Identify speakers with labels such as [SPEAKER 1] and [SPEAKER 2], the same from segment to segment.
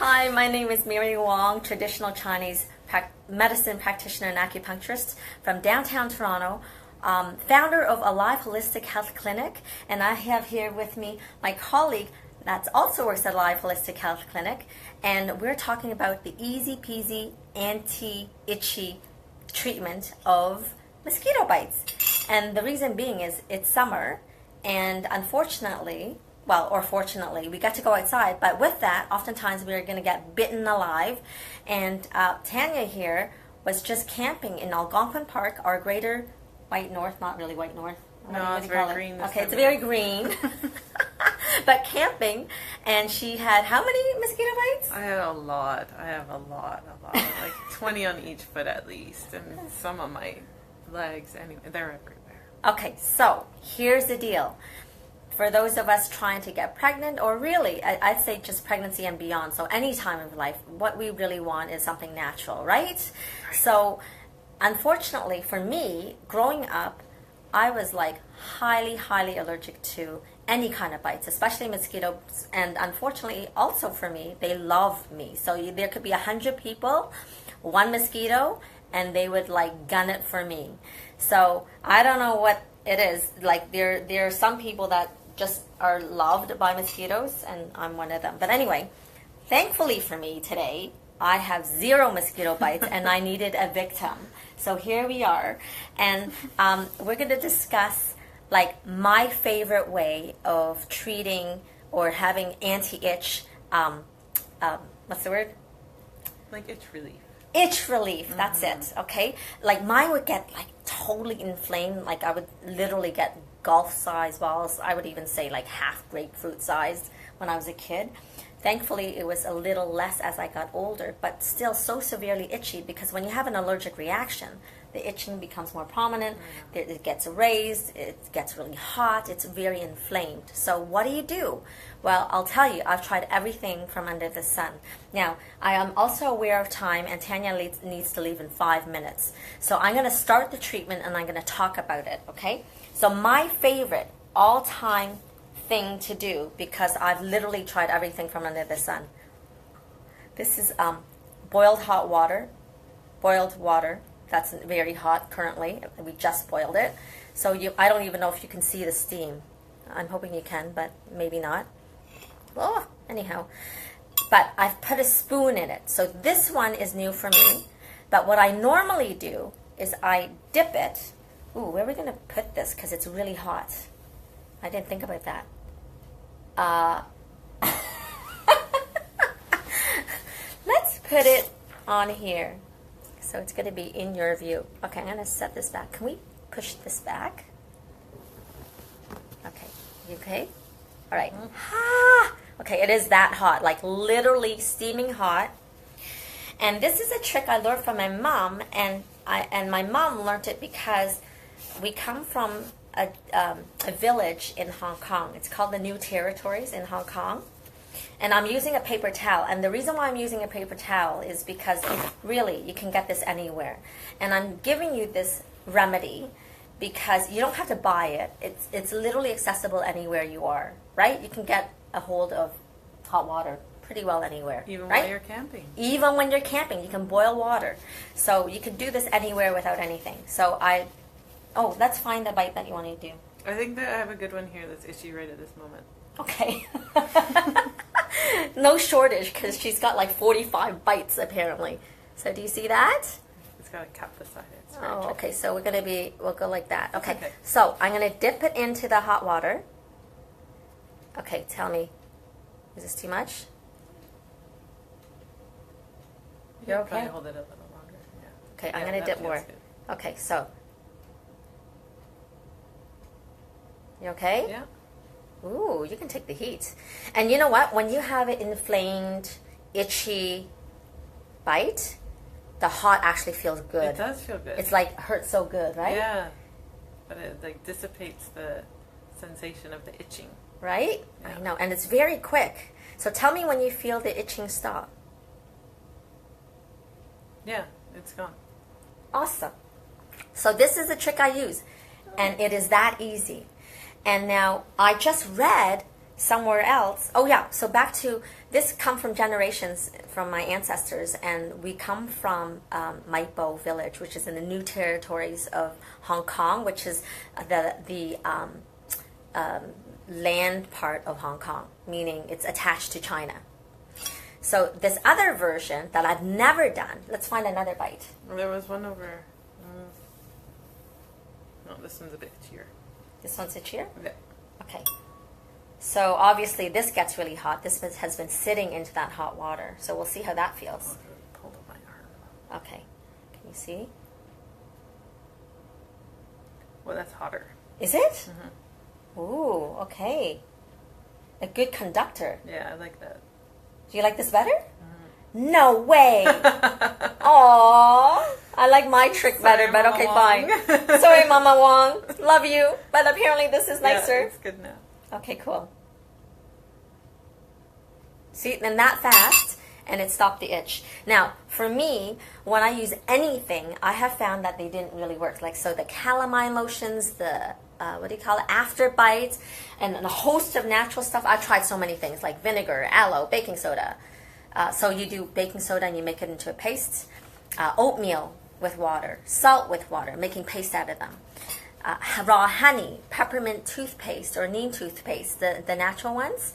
[SPEAKER 1] Hi, my name is Mary Wong, traditional Chinese medicine practitioner and acupuncturist from downtown Toronto, founder of Alive Holistic Health Clinic, and I have here with me my colleague that also works at Alive Holistic Health Clinic, and we're talking about the easy peasy anti-itchy treatment of mosquito bites. And the reason being is it's summer, and unfortunately, or fortunately, we get to go outside, but with that, oftentimes we're going to get bitten alive. And Tanya here was just camping in Algonquin Park, our greater White North, not really White North.
[SPEAKER 2] No, it's very green.
[SPEAKER 1] Okay, it's very green. But camping, and she had how many mosquito bites?
[SPEAKER 2] I had a lot. I have a lot. Like 20 on each foot at least, and some on my legs. Anyway, they're everywhere.
[SPEAKER 1] Okay, so here's the deal. For those of us trying to get pregnant, or really, I'd say just pregnancy and beyond, so any time of life, what we really want is something natural, right? So, unfortunately for me, growing up, I was like highly allergic to any kind of bites, especially mosquitoes. And unfortunately, also for me, they love me. So there could be 100 people, one mosquito, and they would like gun it for me. So I don't know what it is. Like there are some people that just are loved by mosquitoes, and I'm one of them. But anyway, thankfully for me today, I have 0 mosquito bites, and I needed a victim. So here we are, and we're going to discuss like my favorite way of treating or having anti-itch. What's the word?
[SPEAKER 2] Like itch relief.
[SPEAKER 1] Itch relief. That's it. Okay. Like mine would get like totally inflamed. Like I would literally get golf-sized balls. I would even say like half grapefruit sized when I was a kid. Thankfully, it was a little less as I got older, but still so severely itchy because when you have an allergic reaction, the itching becomes more prominent, it gets raised, it gets really hot, it's very inflamed. So what do? Well, I'll tell you, I've tried everything from under the sun. Now, I am also aware of time, and Tanya needs to leave in 5 minutes. So I'm going to start the treatment, and I'm going to talk about it, okay? So my favorite all-time thing to do, because I've literally tried everything from under the sun. This is boiled water. That's very hot currently. We just boiled it. So I don't even know if you can see the steam. I'm hoping you can, but maybe not. Oh, anyhow. But I've put a spoon in it. So this one is new for me. But what I normally do is I dip it. Ooh, where are we going to put this? Because it's really hot. I didn't think about that. Let's put it on here. So it's going to be in your view. Okay, I'm going to set this back. Can we push this back? Okay. You okay? All right. Okay, it is that hot, like literally steaming hot. And this is a trick I learned from my mom, and my mom learned it because we come from a village in Hong Kong. It's called the New Territories in Hong Kong. And I'm using a paper towel. And the reason why I'm using a paper towel is because really you can get this anywhere. And I'm giving you this remedy because you don't have to buy it. It's literally accessible anywhere you are, right? You can get a hold of hot water pretty well anywhere.
[SPEAKER 2] Even
[SPEAKER 1] right?
[SPEAKER 2] while you're camping.
[SPEAKER 1] Even when you're camping, you can boil water. So you can do this anywhere without anything. So let's find the bite that you want to do.
[SPEAKER 2] I think that I have a good one here that's itchy right at this moment.
[SPEAKER 1] Okay. No shortage because she's got like 45 bites apparently. So do you see that?
[SPEAKER 2] It's got a cap beside it. It's very
[SPEAKER 1] Oh,
[SPEAKER 2] tricky.
[SPEAKER 1] okay. So we'll go like that. Okay.
[SPEAKER 2] Okay.
[SPEAKER 1] So I'm going to dip it into the hot water. Okay, tell me. Is this too much? You're okay?
[SPEAKER 2] Probably hold it a little longer. Yeah.
[SPEAKER 1] Okay, I'm
[SPEAKER 2] Yeah,
[SPEAKER 1] going to
[SPEAKER 2] that
[SPEAKER 1] dip more.
[SPEAKER 2] feels good.
[SPEAKER 1] Okay, so. You okay?
[SPEAKER 2] Yeah.
[SPEAKER 1] Ooh, you can take the heat. And you know what? When you have an inflamed, itchy bite, the hot actually feels good.
[SPEAKER 2] It does feel good.
[SPEAKER 1] It's like hurts so good, right?
[SPEAKER 2] Yeah. But it like dissipates the sensation of the itching.
[SPEAKER 1] Right?
[SPEAKER 2] Yeah.
[SPEAKER 1] I know. And it's very quick. So tell me when you feel the itching stop.
[SPEAKER 2] Yeah, it's gone.
[SPEAKER 1] Awesome. So this is the trick I use. And it is that easy. And now I just read somewhere else. Oh yeah, so back to this come from generations from my ancestors, and we come from Maipo village, which is in the New Territories of Hong Kong, which is the land part of Hong Kong, meaning it's attached to China. So this other version that I've never done, let's find another bite.
[SPEAKER 2] There was one over. No, this one's a bit cheer.
[SPEAKER 1] This one's a cheer?
[SPEAKER 2] Yeah.
[SPEAKER 1] Okay. So obviously this gets really hot. This has been sitting into that hot water. So we'll see how that feels.
[SPEAKER 2] Pulled up my arm.
[SPEAKER 1] Okay. Can you see?
[SPEAKER 2] Well, that's hotter.
[SPEAKER 1] Is it? Mm-hmm. Ooh, okay. A good conductor.
[SPEAKER 2] Yeah, I like that.
[SPEAKER 1] Do you like this better? Mm-hmm. No way! Aww. I like my trick better, but okay, fine. Sorry, Mama Wong. Love you. But apparently this is nicer.
[SPEAKER 2] Yeah, it's good now.
[SPEAKER 1] Okay, cool. See, then that fast, and it stopped the itch. Now, for me, when I use anything, I have found that they didn't really work. Like, so the calamine lotions, the, what do you call it, after bites, and a host of natural stuff. I've tried so many things, like vinegar, aloe, baking soda. So you do baking soda and you make it into a paste. Oatmeal with water, salt with water, making paste out of them. Raw honey, peppermint toothpaste or neem toothpaste, the natural ones.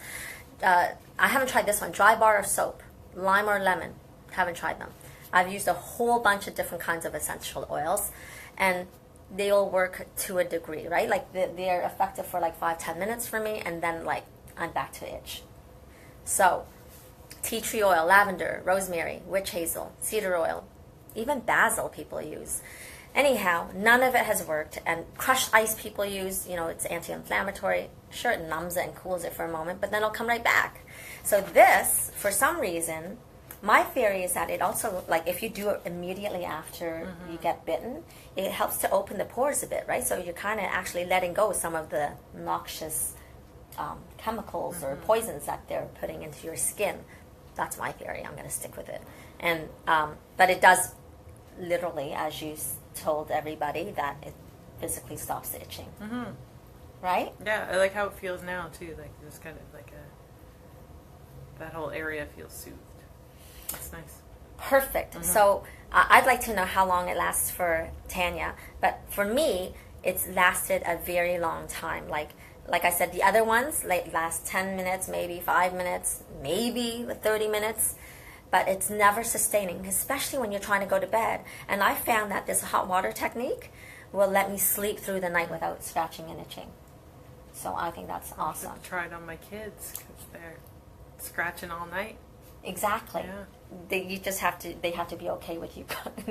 [SPEAKER 1] I haven't tried this one. Dry bar of soap, lime or lemon. Haven't tried them. I've used a whole bunch of different kinds of essential oils, and they all work to a degree, right? Like they're effective for like 5-10 minutes for me, and then like I'm back to itch. So, tea tree oil, lavender, rosemary, witch hazel, cedar oil, even basil people use. Anyhow, none of it has worked, and crushed ice people use, you know, it's anti-inflammatory. Sure, it numbs it and cools it for a moment, but then it'll come right back. So this, for some reason, my theory is that it also, like if you do it immediately after you get bitten, it helps to open the pores a bit, right? So you're kind of actually letting go of some of the noxious chemicals or poisons that they're putting into your skin. That's my theory. I'm going to stick with it. And but it does literally, as you told everybody, that it physically stops the itching. Right?
[SPEAKER 2] Yeah, I like how it feels now too. Like this kind of like that whole area feels soothed. That's nice.
[SPEAKER 1] Perfect. So I'd like to know how long it lasts for Tanya, but for me, it's lasted a very long time. Like I said, the other ones last 10 minutes, maybe 5 minutes, maybe 30 minutes. But it's never sustaining, especially when you're trying to go to bed. And I found that this hot water technique will let me sleep through the night without scratching and itching. So I think that's awesome.
[SPEAKER 2] I've tried on my kids because they're scratching all night.
[SPEAKER 1] Exactly.
[SPEAKER 2] Yeah.
[SPEAKER 1] You just have to. They have to be okay with you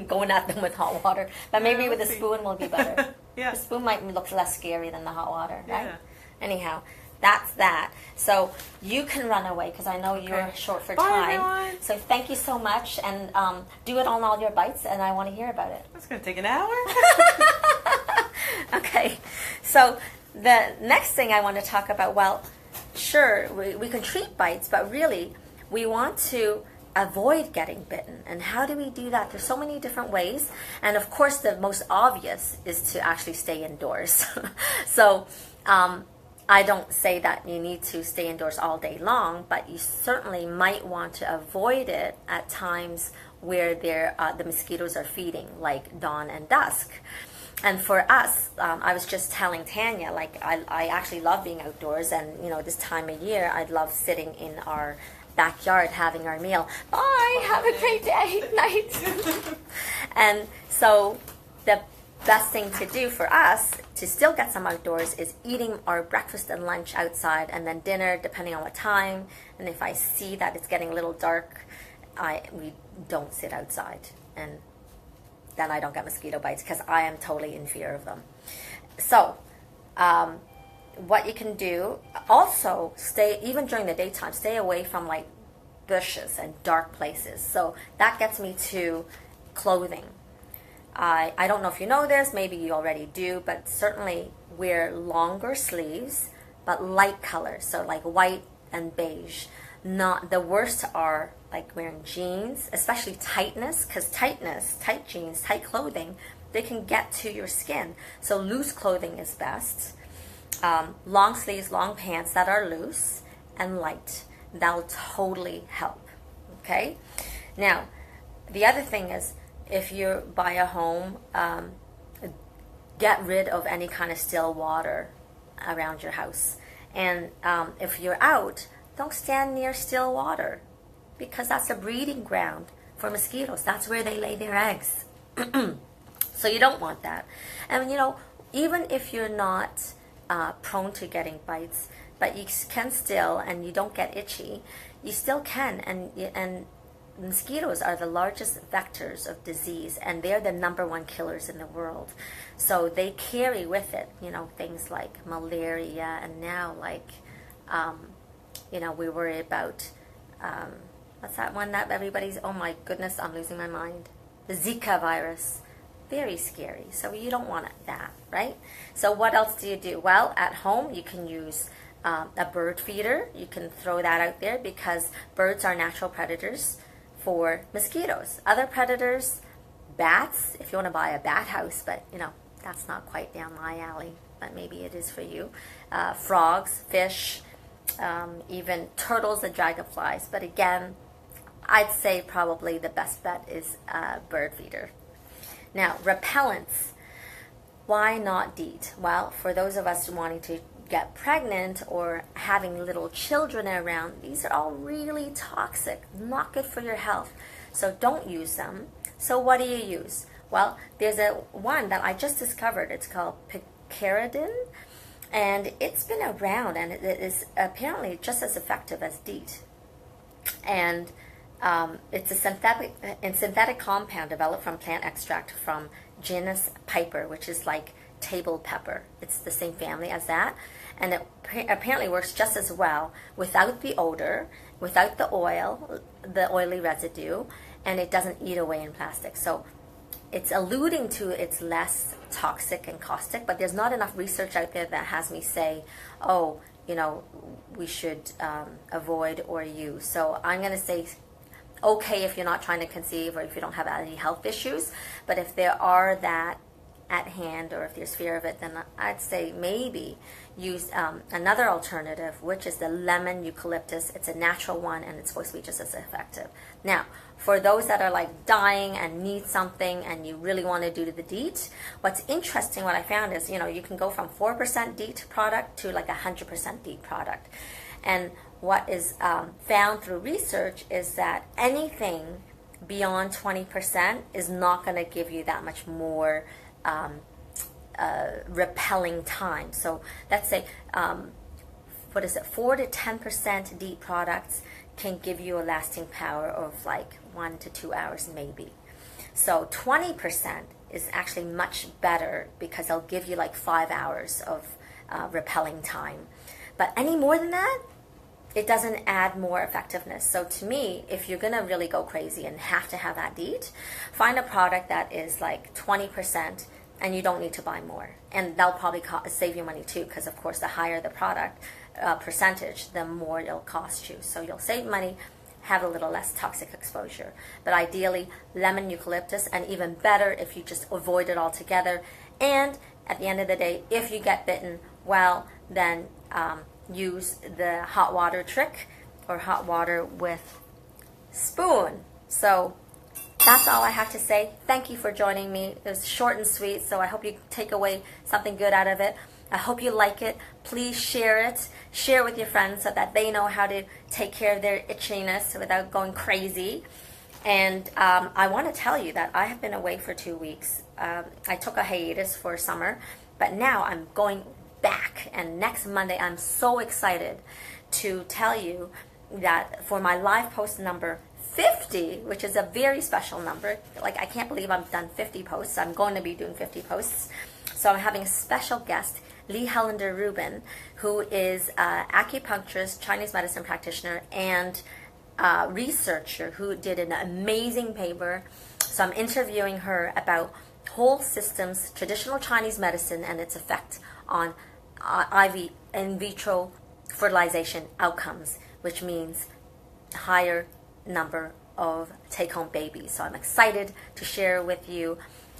[SPEAKER 1] going at them with hot water. But maybe with a spoon will be better.
[SPEAKER 2] Yeah.
[SPEAKER 1] The spoon might look less scary than the hot water, right?
[SPEAKER 2] Yeah.
[SPEAKER 1] Anyhow. That's that. So you can run away because I know you're short for
[SPEAKER 2] Bye,
[SPEAKER 1] time.
[SPEAKER 2] everyone.
[SPEAKER 1] So thank you so much, and do it on all your bites, and I want to hear about it.
[SPEAKER 2] That's going to take an hour.
[SPEAKER 1] Okay. So the next thing I want to talk about, well, sure, we can treat bites, but really we want to avoid getting bitten. And how do we do that? There's so many different ways. And of course, the most obvious is to actually stay indoors. So, I don't say that you need to stay indoors all day long, but you certainly might want to avoid it at times where the mosquitoes are feeding, like dawn and dusk. And for us, I was just telling Tanya, like I actually love being outdoors, and you know, this time of year, I'd love sitting in our backyard having our meal. Bye, have a great day, night. And so the best thing to do for us to still get some outdoors is eating our breakfast and lunch outside, and then dinner depending on what time. And if I see that it's getting a little dark, we don't sit outside, and then I don't get mosquito bites because I am totally in fear of them. So what you can do, also stay, even during the daytime, stay away from like bushes and dark places. So that gets me to clothing. I don't know if you know this, maybe you already do, but certainly wear longer sleeves, but light colors, so like white and beige. Not the worst are like wearing jeans, especially tightness, because tight jeans, tight clothing, they can get to your skin. So loose clothing is best. Long sleeves, long pants that are loose, and light. That'll totally help. Okay? Now, the other thing is, if you buy a home, get rid of any kind of still water around your house. And if you're out, don't stand near still water, because that's a breeding ground for mosquitoes. That's where they lay their eggs. So you don't want that. And even if you're not prone to getting bites, but you can still, and you don't get itchy, you still can. And mosquitoes are the largest vectors of disease, and they're the #1 killers in the world. So they carry with it, things like malaria, and now we worry about, what's that one that everybody's, oh my goodness, I'm losing my mind. The Zika virus. Very scary. So you don't want that, right? So what else do you do? Well, at home you can use a bird feeder. You can throw that out there, because birds are natural predators for mosquitoes. Other predators, bats, if you want to buy a bat house, but that's not quite down my alley, but maybe it is for you. Frogs, fish, even turtles and dragonflies. But again, I'd say probably the best bet is a bird feeder. Now, repellents. Why not DEET? Well, for those of us wanting to get pregnant or having little children around, these are all really toxic, not good for your health. So don't use them. So what do you use? Well, there's one that I just discovered. It's called picaridin, and it's been around, and it is apparently just as effective as DEET. And it's a synthetic compound developed from plant extract from genus Piper, which is like table pepper. It's the same family as that, and it apparently works just as well without the odor, without the oil, the oily residue, and it doesn't eat away in plastic. So it's alluding to it's less toxic and caustic, but there's not enough research out there that has me say, oh, we should avoid or use. So I'm going to say, okay, if you're not trying to conceive or if you don't have any health issues, but if there are that at hand, or if there's fear of it, then I'd say maybe use another alternative, which is the lemon eucalyptus. It's a natural one, and it's supposed to be just as effective. Now, for those that are like dying and need something and you really want to do the DEET, what's interesting, what I found is, you can go from 4% DEET product to like 100% DEET product. And what is found through research is that anything beyond 20% is not going to give you that much more repelling time. So let's say, 4 to 10% DEET products can give you a lasting power of like 1 to 2 hours maybe. So 20% is actually much better, because they'll give you like 5 hours of repelling time. But any more than that, it doesn't add more effectiveness. So to me, if you're going to really go crazy and have to have that DEET, find a product that is like 20%, and you don't need to buy more. And that'll probably save you money too, because of course the higher the product percentage, the more it'll cost you. So you'll save money, have a little less toxic exposure. But ideally, lemon eucalyptus, and even better if you just avoid it altogether. And at the end of the day, if you get bitten, well, then use the hot water trick, or hot water with spoon. So that's all I have to say. Thank you for joining me. It was short and sweet, so I hope you take away something good out of it. I hope you like it. Please share it. Share it with your friends so that they know how to take care of their itchiness without going crazy. And I want to tell you that I have been away for 2 weeks. I took a hiatus for summer, but now I'm going back. And next Monday, I'm so excited to tell you that for my live post number 50, which is a very special number. Like, I can't believe I've done 50 posts. I'm going to be doing 50 posts. So I'm having a special guest, Lee Hellender Rubin, who is an acupuncturist, Chinese medicine practitioner, and researcher who did an amazing paper. So I'm interviewing her about whole systems, traditional Chinese medicine, and its effect on IV, in vitro fertilization outcomes, which means higher number of take-home babies. So I'm excited to share with you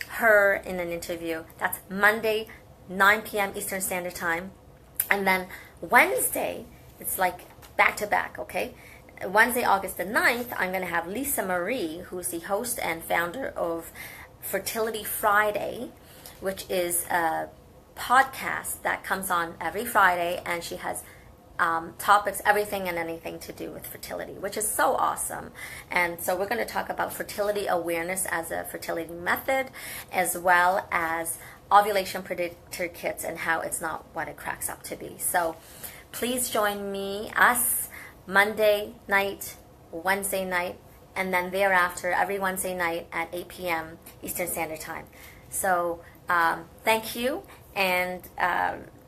[SPEAKER 1] her in an interview. That's Monday, 9 p.m. Eastern Standard Time. And then Wednesday, it's like back to back, okay? Wednesday, August the 9th, I'm going to have Lisa Marie, who's the host and founder of Fertility Friday, which is a podcast that comes on every Friday, and she has topics, everything and anything to do with fertility, which is so awesome. And so we're going to talk about fertility awareness as a fertility method, as well as ovulation predictor kits and how it's not what it cracks up to be. So please join us Monday night, Wednesday night, and then thereafter every Wednesday night at 8 p.m. Eastern Standard Time. So thank you, and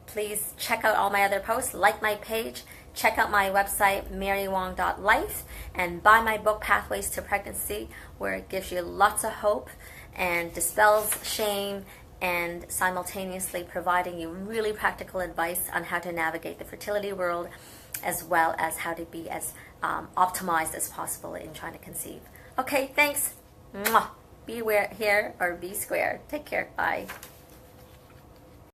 [SPEAKER 1] please check out all my other posts, like my page, check out my website, marywong.life, and buy my book, Pathways to Pregnancy, where it gives you lots of hope and dispels shame, and simultaneously providing you really practical advice on how to navigate the fertility world, as well as how to be as optimized as possible in trying to conceive. Okay, thanks. Mwah. Be aware here, or be square. Take care. Bye.